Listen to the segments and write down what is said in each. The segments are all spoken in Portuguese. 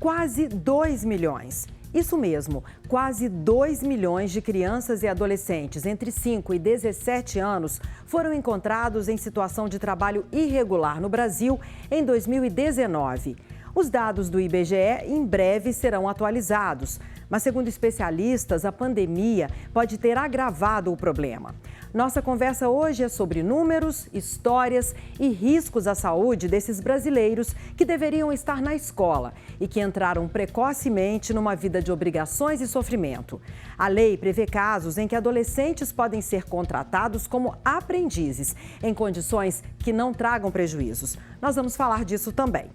quase 2 milhões. Isso mesmo, quase 2 milhões de crianças e adolescentes entre 5 e 17 anos foram encontrados em situação de trabalho irregular no Brasil em 2019. Os dados do IBGE em breve serão atualizados, mas segundo especialistas, a pandemia pode ter agravado o problema. Nossa conversa hoje é sobre números, histórias e riscos à saúde desses brasileiros que deveriam estar na escola e que entraram precocemente numa vida de obrigações e sofrimento. A lei prevê casos em que adolescentes podem ser contratados como aprendizes, em condições que não tragam prejuízos. Nós vamos falar disso também.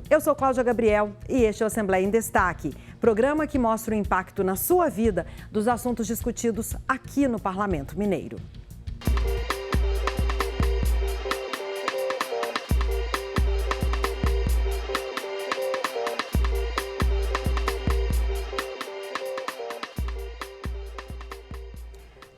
Eu sou Cláudia Gabriel e este é o Assembleia em Destaque, programa que mostra o impacto na sua vida dos assuntos discutidos aqui no Parlamento Mineiro.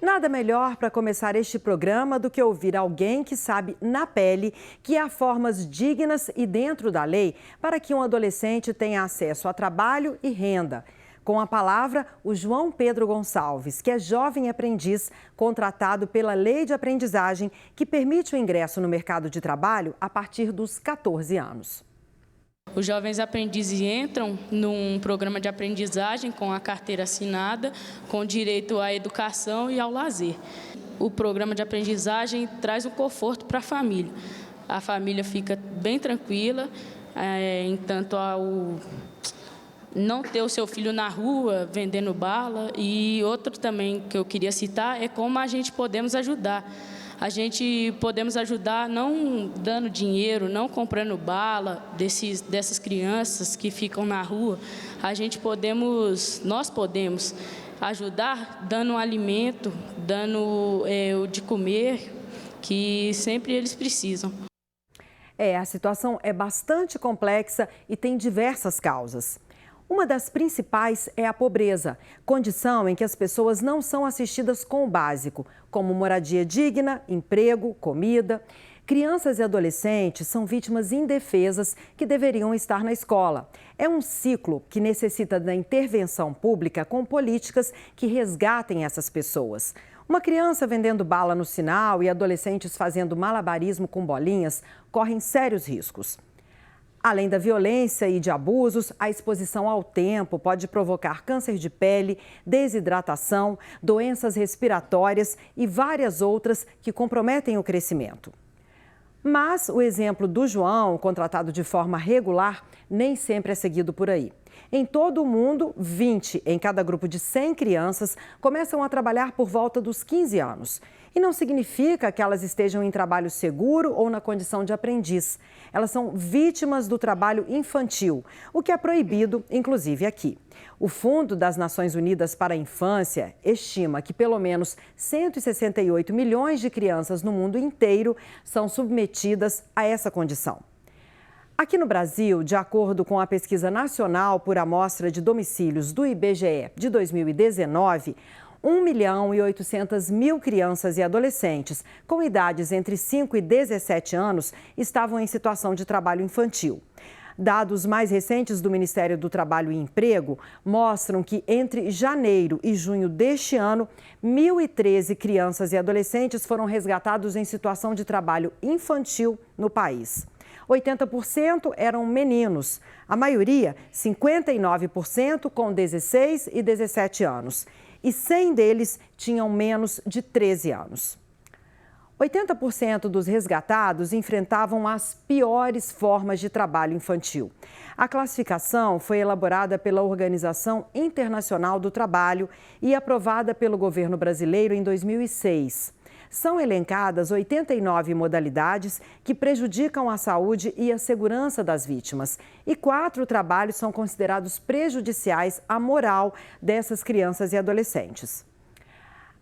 Nada melhor para começar este programa do que ouvir alguém que sabe na pele que há formas dignas e dentro da lei para que um adolescente tenha acesso a trabalho e renda. Com a palavra, o João Pedro Gonçalves, que é jovem aprendiz contratado pela Lei de Aprendizagem, que permite o ingresso no mercado de trabalho a partir dos 14 anos. Os jovens aprendizes entram num programa de aprendizagem com a carteira assinada, com direito à educação e ao lazer. O programa de aprendizagem traz um conforto para a família. A família fica bem tranquila, entanto ao não ter o seu filho na rua vendendo bala. E outro também que eu queria citar é como a gente podemos ajudar. A gente podemos ajudar não dando dinheiro, não comprando bala dessas crianças que ficam na rua. Nós podemos ajudar dando um alimento, dando o de comer, que sempre eles precisam. A situação é bastante complexa e tem diversas causas. Uma das principais é a pobreza, condição em que as pessoas não são assistidas com o básico, como moradia digna, emprego, comida. Crianças e adolescentes são vítimas indefesas que deveriam estar na escola. É um ciclo que necessita da intervenção pública com políticas que resgatem essas pessoas. Uma criança vendendo bala no sinal e adolescentes fazendo malabarismo com bolinhas correm sérios riscos. Além da violência e de abusos, a exposição ao tempo pode provocar câncer de pele, desidratação, doenças respiratórias e várias outras que comprometem o crescimento. Mas o exemplo do João, contratado de forma regular, nem sempre é seguido por aí. Em todo o mundo, 20 em cada grupo de 100 crianças começam a trabalhar por volta dos 15 anos. E não significa que elas estejam em trabalho seguro ou na condição de aprendiz. Elas são vítimas do trabalho infantil, o que é proibido, inclusive aqui. O Fundo das Nações Unidas para a Infância estima que pelo menos 168 milhões de crianças no mundo inteiro são submetidas a essa condição. Aqui no Brasil, de acordo com a Pesquisa Nacional por Amostra de Domicílios do IBGE de 2019, 1.800.000 crianças e adolescentes com idades entre 5 e 17 anos estavam em situação de trabalho infantil. Dados mais recentes do Ministério do Trabalho e Emprego mostram que entre janeiro e junho deste ano, 1.013 crianças e adolescentes foram resgatados em situação de trabalho infantil no país. 80% eram meninos, a maioria, 59%, com 16 e 17 anos. E 100 deles tinham menos de 13 anos. 80% dos resgatados enfrentavam as piores formas de trabalho infantil. A classificação foi elaborada pela Organização Internacional do Trabalho e aprovada pelo governo brasileiro em 2006. São elencadas 89 modalidades que prejudicam a saúde e a segurança das vítimas. E 4 trabalhos são considerados prejudiciais à moral dessas crianças e adolescentes.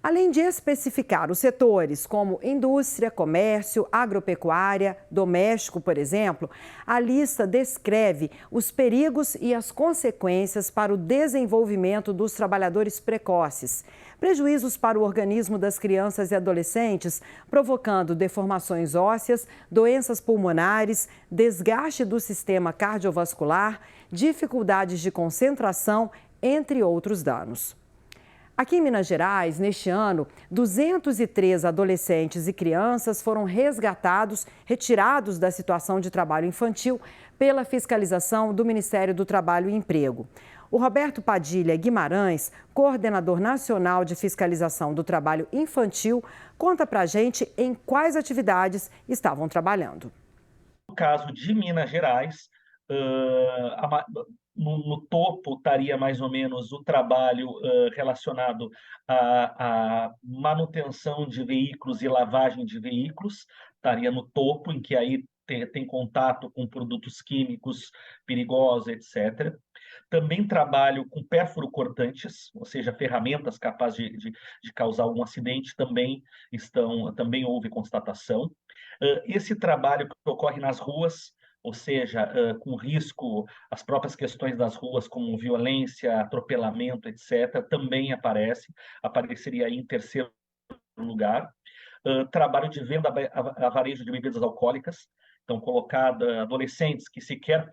Além de especificar os setores como indústria, comércio, agropecuária, doméstico, por exemplo, a lista descreve os perigos e as consequências para o desenvolvimento dos trabalhadores precoces, prejuízos para o organismo das crianças e adolescentes, provocando deformações ósseas, doenças pulmonares, desgaste do sistema cardiovascular, dificuldades de concentração, entre outros danos. Aqui em Minas Gerais, neste ano, 203 adolescentes e crianças foram retirados da situação de trabalho infantil pela fiscalização do Ministério do Trabalho e Emprego. O Roberto Padilha Guimarães, coordenador nacional de fiscalização do trabalho infantil, conta pra gente em quais atividades estavam trabalhando. No caso de Minas Gerais, no topo estaria mais ou menos o trabalho relacionado à manutenção de veículos e lavagem de veículos, estaria no topo, em que aí tem contato com produtos químicos perigosos, etc. Também trabalho com pérfuro-cortantes, ou seja, ferramentas capazes de causar algum acidente, também houve constatação. Esse trabalho que ocorre nas ruas, ou seja, com risco, as próprias questões das ruas, como violência, atropelamento, etc., também apareceria aí em terceiro lugar. Trabalho de venda a varejo de bebidas alcoólicas, então colocar adolescentes que sequer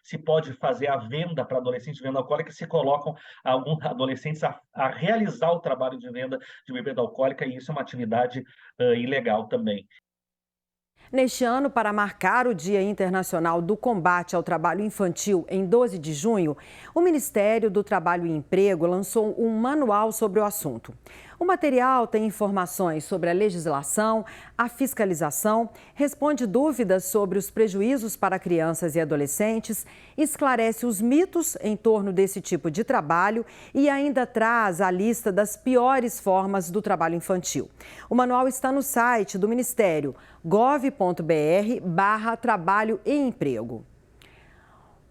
se pode fazer a venda para adolescentes de venda alcoólica, se colocam alguns adolescentes a realizar o trabalho de venda de bebida alcoólica, e isso é uma atividade ilegal também. Neste ano, para marcar o Dia Internacional do Combate ao Trabalho Infantil, em 12 de junho, o Ministério do Trabalho e Emprego lançou um manual sobre o assunto. O material tem informações sobre a legislação, a fiscalização, responde dúvidas sobre os prejuízos para crianças e adolescentes, esclarece os mitos em torno desse tipo de trabalho e ainda traz a lista das piores formas do trabalho infantil. O manual está no site do Ministério, gov.br/trabalho e emprego.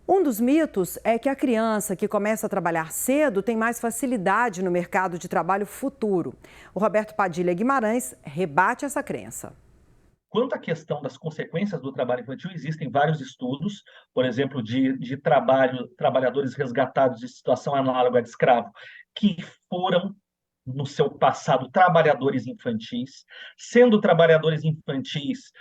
Um dos mitos é que a criança que começa a trabalhar cedo tem mais facilidade no mercado de trabalho futuro. O Roberto Padilha Guimarães rebate essa crença. Quanto à questão das consequências do trabalho infantil, existem vários estudos, por exemplo, de trabalhadores resgatados de situação análoga de escravo, que foram, no seu passado, trabalhadores infantis, sendo trabalhadores infantis,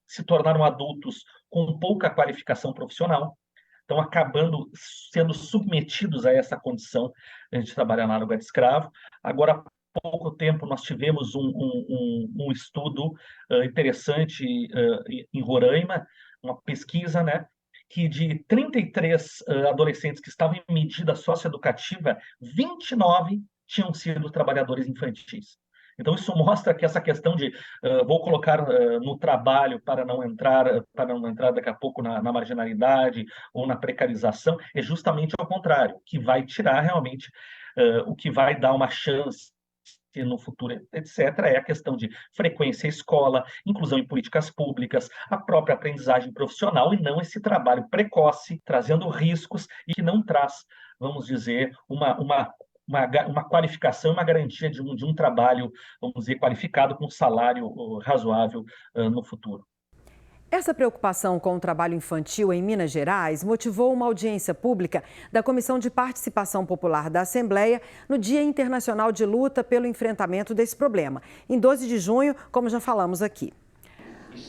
se tornaram adultos com pouca qualificação profissional, então acabando sendo submetidos a essa condição de trabalho análogo de escravo. Agora, há pouco tempo, nós tivemos um estudo interessante em Roraima, uma pesquisa, né, que de 33 adolescentes que estavam em medida socioeducativa, 29 tinham sido trabalhadores infantis. Então, isso mostra que essa questão de vou colocar no trabalho para não entrar daqui a pouco na marginalidade ou na precarização, é justamente ao contrário, que vai tirar realmente o que vai dar uma chance no futuro, etc., é a questão de frequência à escola, inclusão em políticas públicas, a própria aprendizagem profissional, e não esse trabalho precoce, trazendo riscos e que não traz, vamos dizer, uma qualificação, uma garantia de um trabalho, vamos dizer, qualificado com salário razoável no futuro. Essa preocupação com o trabalho infantil em Minas Gerais motivou uma audiência pública da Comissão de Participação Popular da Assembleia no Dia Internacional de Luta pelo Enfrentamento desse problema, em 12 de junho, como já falamos aqui.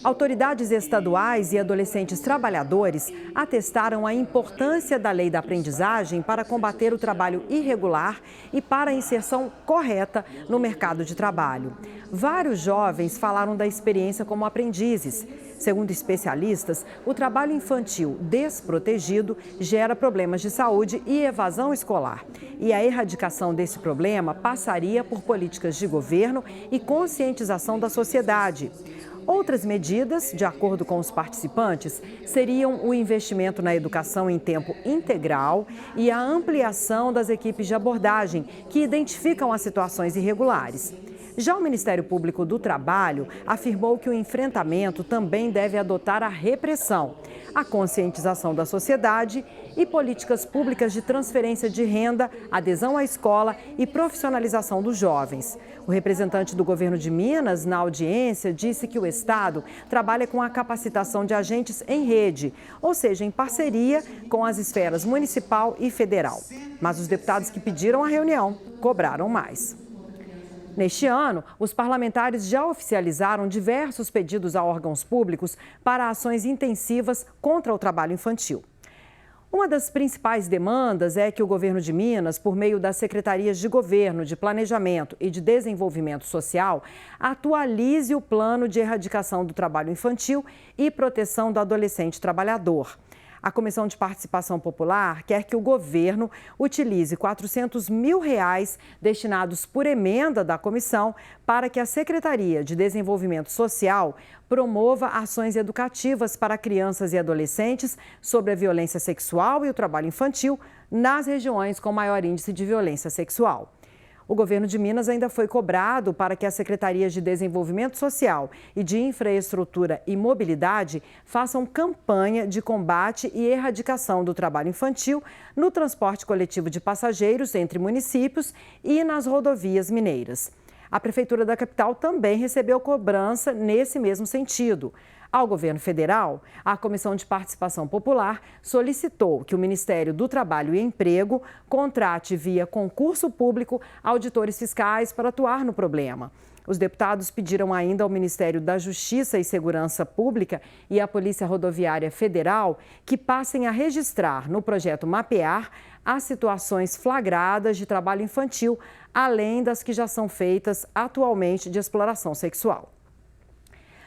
Autoridades estaduais e adolescentes trabalhadores atestaram a importância da lei da aprendizagem para combater o trabalho irregular e para a inserção correta no mercado de trabalho. Vários jovens falaram da experiência como aprendizes. Segundo especialistas, o trabalho infantil desprotegido gera problemas de saúde e evasão escolar. E a erradicação desse problema passaria por políticas de governo e conscientização da sociedade. Outras medidas, de acordo com os participantes, seriam o investimento na educação em tempo integral e a ampliação das equipes de abordagem, que identificam as situações irregulares. Já o Ministério Público do Trabalho afirmou que o enfrentamento também deve adotar a repressão, a conscientização da sociedade e políticas públicas de transferência de renda, adesão à escola e profissionalização dos jovens. O representante do governo de Minas, na audiência, disse que o Estado trabalha com a capacitação de agentes em rede, ou seja, em parceria com as esferas municipal e federal. Mas os deputados que pediram a reunião cobraram mais. Neste ano, os parlamentares já oficializaram diversos pedidos a órgãos públicos para ações intensivas contra o trabalho infantil. Uma das principais demandas é que o governo de Minas, por meio das secretarias de governo, de planejamento e de desenvolvimento social, atualize o plano de erradicação do trabalho infantil e proteção do adolescente trabalhador. A Comissão de Participação Popular quer que o governo utilize R$400 mil destinados por emenda da comissão para que a Secretaria de Desenvolvimento Social promova ações educativas para crianças e adolescentes sobre a violência sexual e o trabalho infantil nas regiões com maior índice de violência sexual. O governo de Minas ainda foi cobrado para que as secretarias de Desenvolvimento Social e de Infraestrutura e Mobilidade façam campanha de combate e erradicação do trabalho infantil no transporte coletivo de passageiros entre municípios e nas rodovias mineiras. A Prefeitura da capital também recebeu cobrança nesse mesmo sentido. Ao governo federal, a Comissão de Participação Popular solicitou que o Ministério do Trabalho e Emprego contrate via concurso público auditores fiscais para atuar no problema. Os deputados pediram ainda ao Ministério da Justiça e Segurança Pública e à Polícia Rodoviária Federal que passem a registrar no projeto Mapear as situações flagradas de trabalho infantil, além das que já são feitas atualmente de exploração sexual.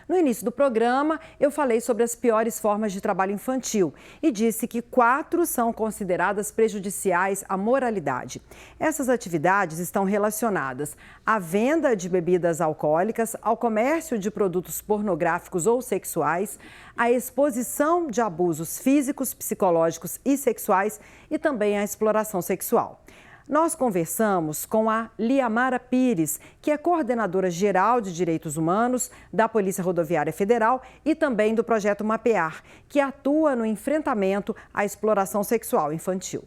No início do programa, eu falei sobre as piores formas de trabalho infantil e disse que 4 são consideradas prejudiciais à moralidade. Essas atividades estão relacionadas à venda de bebidas alcoólicas, ao comércio de produtos pornográficos ou sexuais, à exposição de abusos físicos, psicológicos e sexuais e também à exploração sexual. Nós conversamos com a Liamara Pires, que é coordenadora geral de Direitos Humanos da Polícia Rodoviária Federal e também do Projeto Mapear, que atua no enfrentamento à exploração sexual infantil.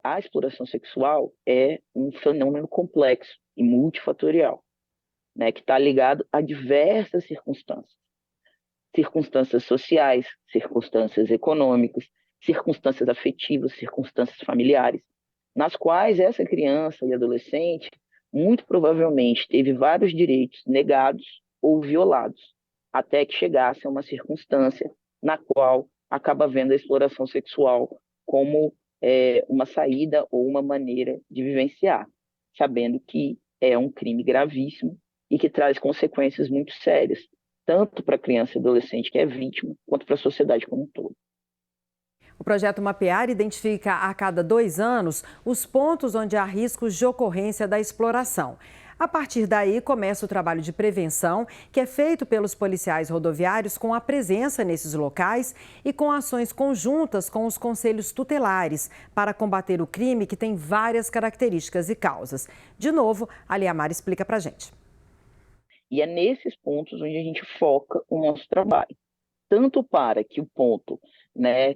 A exploração sexual é um fenômeno complexo e multifatorial, né, que está ligado a diversas circunstâncias. Circunstâncias sociais, circunstâncias econômicas, circunstâncias afetivas, circunstâncias familiares, nas quais essa criança e adolescente muito provavelmente teve vários direitos negados ou violados, até que chegasse a uma circunstância na qual acaba vendo a exploração sexual como uma saída ou uma maneira de vivenciar, sabendo que é um crime gravíssimo e que traz consequências muito sérias, tanto para a criança e adolescente que é vítima, quanto para a sociedade como um todo. O projeto Mapear identifica a cada 2 anos os pontos onde há riscos de ocorrência da exploração. A partir daí, começa o trabalho de prevenção, que é feito pelos policiais rodoviários com a presença nesses locais e com ações conjuntas com os conselhos tutelares para combater o crime, que tem várias características e causas. De novo, a Liamara explica para a gente. E é nesses pontos onde a gente foca o nosso trabalho, tanto para que o ponto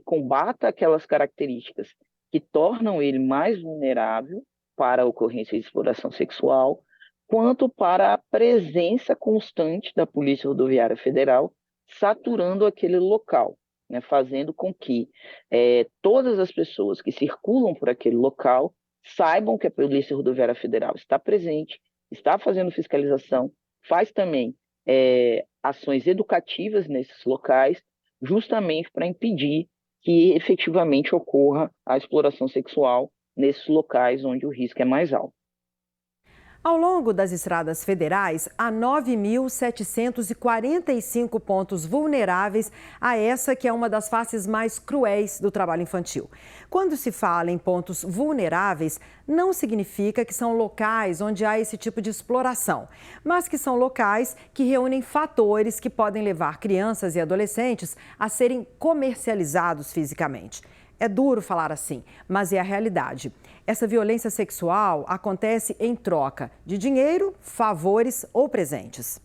combata aquelas características que tornam ele mais vulnerável para a ocorrência de exploração sexual, quanto para a presença constante da Polícia Rodoviária Federal saturando aquele local, fazendo com que todas as pessoas que circulam por aquele local saibam que a Polícia Rodoviária Federal está presente, está fazendo fiscalização, faz também ações educativas nesses locais, justamente para impedir que efetivamente ocorra a exploração sexual nesses locais onde o risco é mais alto. Ao longo das estradas federais, há 9.745 pontos vulneráveis a essa que é uma das faces mais cruéis do trabalho infantil. Quando se fala em pontos vulneráveis, não significa que são locais onde há esse tipo de exploração, mas que são locais que reúnem fatores que podem levar crianças e adolescentes a serem comercializados fisicamente. É duro falar assim, mas é a realidade. Essa violência sexual acontece em troca de dinheiro, favores ou presentes.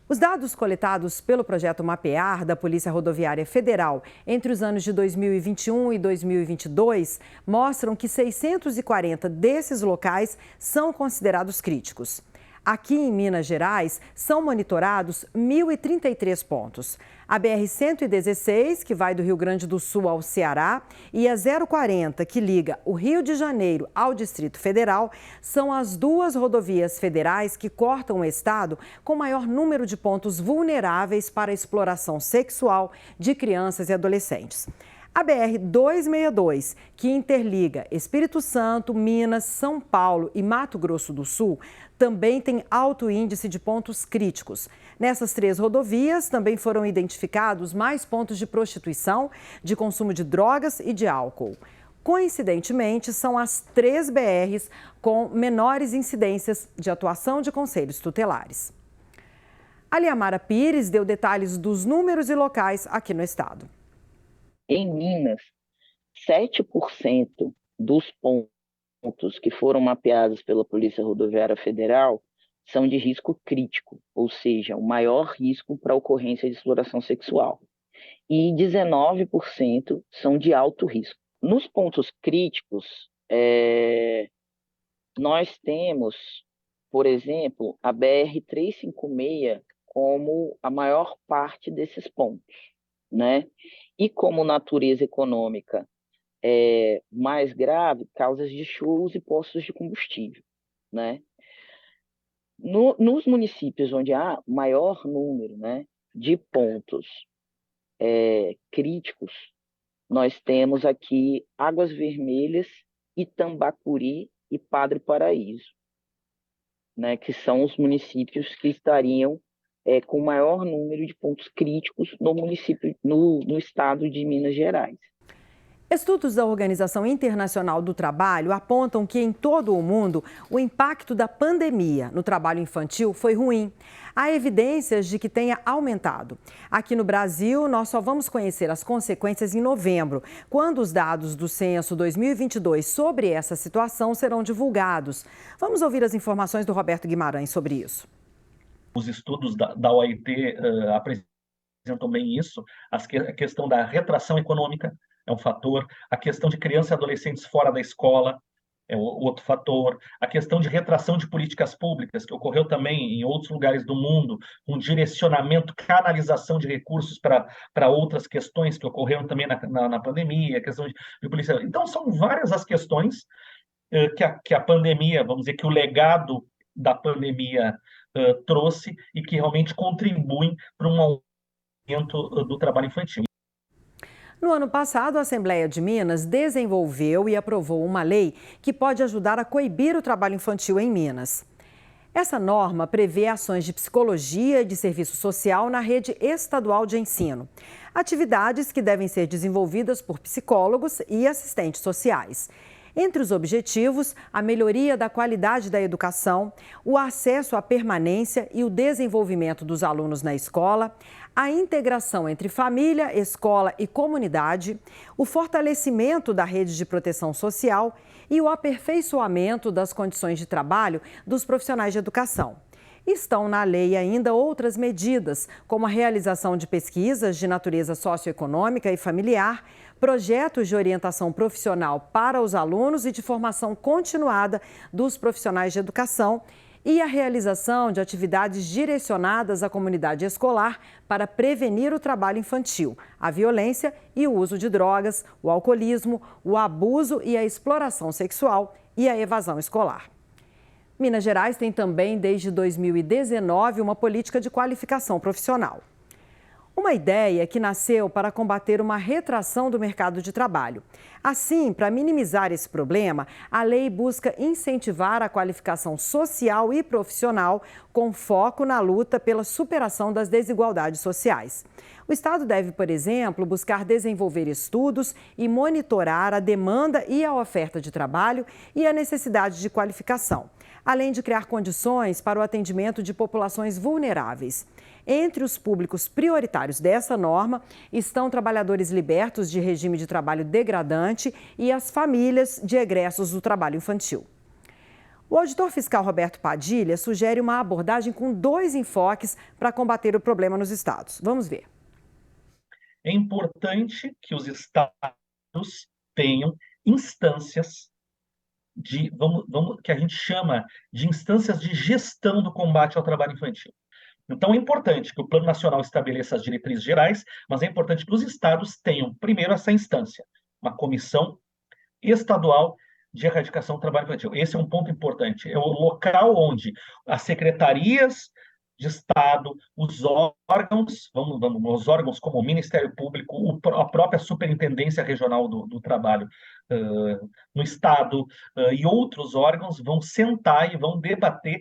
Os dados coletados pelo projeto Mapear da Polícia Rodoviária Federal entre os anos de 2021 e 2022 mostram que 640 desses locais são considerados críticos. Aqui em Minas Gerais, são monitorados 1.033 pontos. A BR-116, que vai do Rio Grande do Sul ao Ceará, e a 040, que liga o Rio de Janeiro ao Distrito Federal, são as duas rodovias federais que cortam o estado com maior número de pontos vulneráveis para a exploração sexual de crianças e adolescentes. A BR-262, que interliga Espírito Santo, Minas, São Paulo e Mato Grosso do Sul, também tem alto índice de pontos críticos. Nessas 3 rodovias também foram identificados mais pontos de prostituição, de consumo de drogas e de álcool. Coincidentemente, são as 3 BRs com menores incidências de atuação de conselhos tutelares. A Liamara Pires deu detalhes dos números e locais aqui no estado. Em Minas, 7% dos pontos que foram mapeados pela Polícia Rodoviária Federal são de risco crítico, ou seja, o maior risco para a ocorrência de exploração sexual. E 19% são de alto risco. Nos pontos críticos, nós temos, por exemplo, a BR-356 como a maior parte desses pontos, né? E como natureza econômica mais grave, causas de churros e postos de combustível, né? Nos municípios onde há maior número, né, de pontos críticos, nós temos aqui Águas Vermelhas, Itambacuri e Padre Paraíso, né, que são os municípios que estariam com maior número de pontos críticos no estado de Minas Gerais. Estudos da Organização Internacional do Trabalho apontam que em todo o mundo o impacto da pandemia no trabalho infantil foi ruim. Há evidências de que tenha aumentado. Aqui no Brasil, nós só vamos conhecer as consequências em novembro, quando os dados do Censo 2022 sobre essa situação serão divulgados. Vamos ouvir as informações do Roberto Guimarães sobre isso. Os estudos da OIT apresentam bem isso, a questão da retração econômica é um fator, a questão de crianças e adolescentes fora da escola é outro fator, a questão de retração de políticas públicas, que ocorreu também em outros lugares do mundo, um direcionamento, canalização de recursos para outras questões que ocorreram também na pandemia, a questão de polícia. Então, são várias as questões que a pandemia, vamos dizer, que o legado da pandemia trouxe e que realmente contribuem para um aumento do trabalho infantil. No ano passado, a Assembleia de Minas desenvolveu e aprovou uma lei que pode ajudar a coibir o trabalho infantil em Minas. Essa norma prevê ações de psicologia e de serviço social na rede estadual de ensino. Atividades que devem ser desenvolvidas por psicólogos e assistentes sociais. Entre os objetivos, a melhoria da qualidade da educação, o acesso à permanência e o desenvolvimento dos alunos na escola, a integração entre família, escola e comunidade, o fortalecimento da rede de proteção social e o aperfeiçoamento das condições de trabalho dos profissionais de educação. Estão na lei ainda outras medidas, como a realização de pesquisas de natureza socioeconômica e familiar, projetos de orientação profissional para os alunos e de formação continuada dos profissionais de educação e a realização de atividades direcionadas à comunidade escolar para prevenir o trabalho infantil, a violência e o uso de drogas, o alcoolismo, o abuso e a exploração sexual e a evasão escolar. Minas Gerais tem também, desde 2019, uma política de qualificação profissional. Uma ideia que nasceu para combater uma retração do mercado de trabalho. Assim, para minimizar esse problema, a lei busca incentivar a qualificação social e profissional com foco na luta pela superação das desigualdades sociais. O Estado deve, por exemplo, buscar desenvolver estudos e monitorar a demanda e a oferta de trabalho e a necessidade de qualificação, além de criar condições para o atendimento de populações vulneráveis. Entre os públicos prioritários dessa norma estão trabalhadores libertos de regime de trabalho degradante e as famílias de egressos do trabalho infantil. O auditor fiscal Roberto Padilha sugere uma abordagem com 2 enfoques para combater o problema nos estados. Vamos ver. É importante que os estados tenham instâncias que a gente chama de instâncias de gestão do combate ao trabalho infantil. Então, é importante que o Plano Nacional estabeleça as diretrizes gerais, mas é importante que os estados tenham, primeiro, essa instância, uma comissão estadual de erradicação do trabalho infantil. Esse é um ponto importante. É o local onde as secretarias de Estado, os órgãos como o Ministério Público, a própria Superintendência Regional do Trabalho no Estado e outros órgãos vão sentar e vão debater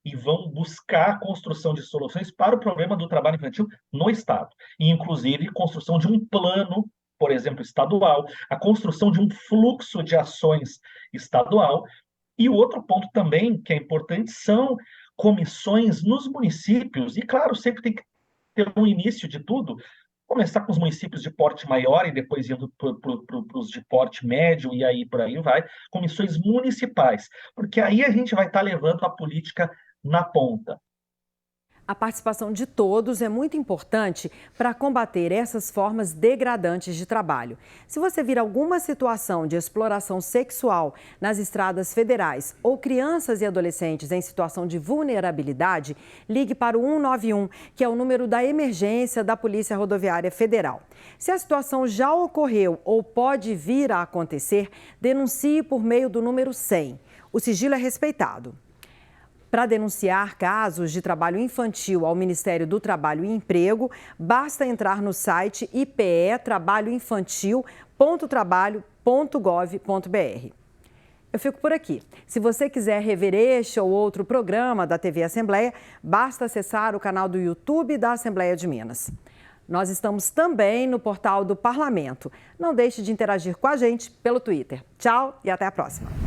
e vão buscar a construção de soluções para o problema do trabalho infantil no Estado. E, inclusive, construção de um plano, por exemplo, estadual, a construção de um fluxo de ações estadual. E o outro ponto também, que é importante, são comissões nos municípios. E, claro, sempre tem que ter um início de tudo, começar com os municípios de porte maior e depois indo para os de porte médio e aí por aí vai, comissões municipais, porque aí a gente vai estar levando a política na ponta. A participação de todos é muito importante para combater essas formas degradantes de trabalho. Se você vir alguma situação de exploração sexual nas estradas federais ou crianças e adolescentes em situação de vulnerabilidade, ligue para o 191, que é o número da emergência da Polícia Rodoviária Federal. Se a situação já ocorreu ou pode vir a acontecer, denuncie por meio do número 100. O sigilo é respeitado. Para denunciar casos de trabalho infantil ao Ministério do Trabalho e Emprego, basta entrar no site ipe-trabalhoinfantil.trabalho.gov.br. Eu fico por aqui. Se você quiser rever este ou outro programa da TV Assembleia, basta acessar o canal do YouTube da Assembleia de Minas. Nós estamos também no portal do Parlamento. Não deixe de interagir com a gente pelo Twitter. Tchau e até a próxima.